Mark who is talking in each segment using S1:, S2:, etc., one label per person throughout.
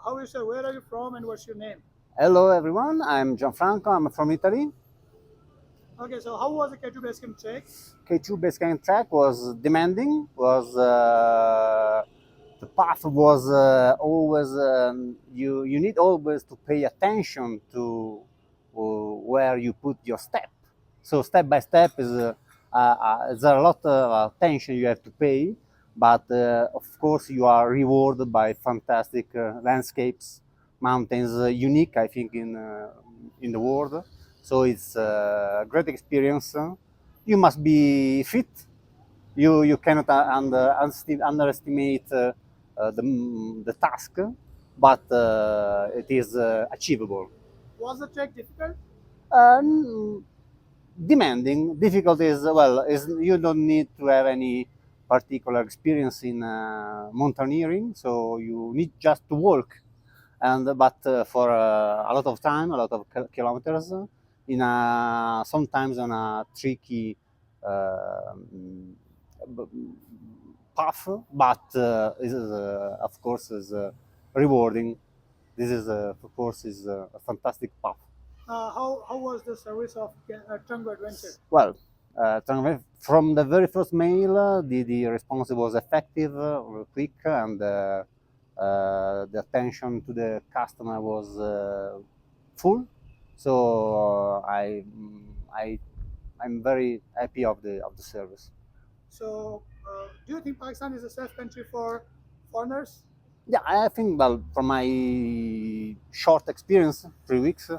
S1: how is your, where are you from and what's your name?
S2: Hello everyone, I'm Gianfranco, I'm from Italy.
S1: Okay, so how was the K2 base camp trek?
S2: K2 base camp track was demanding, was the path was always, you need always to pay attention to where you put your step. So step by step there's a lot of attention you have to pay, but of course you are rewarded by fantastic landscapes, mountains, unique I think in the world. So it's a great experience. You must be fit. You cannot underestimate the task, but it is achievable.
S1: Was the trek difficult?
S2: Um, Demanding. Difficult is, well, is you don't need to have any particular experience in mountaineering, so you need just to walk. And but for a lot of time, a lot of kilometers, in a sometimes on a tricky uh, path, but is of course is rewarding. This is of course is a fantastic path.
S1: How was the service of Tango Adventure?
S2: Well, from the very first mail, the response was effective, quick, and the attention to the customer was full. So I'm very happy of the service.
S1: So, do you think Pakistan is a safe country for foreigners?
S2: Yeah, I think, well, from my short experience, 3 weeks,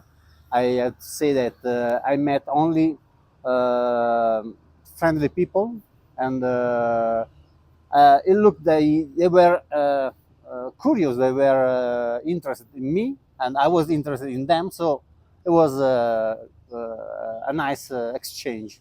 S2: I had to say that I met only uh, friendly people, and it looked they were curious, they were interested in me, and I was interested in them. So it was a nice exchange.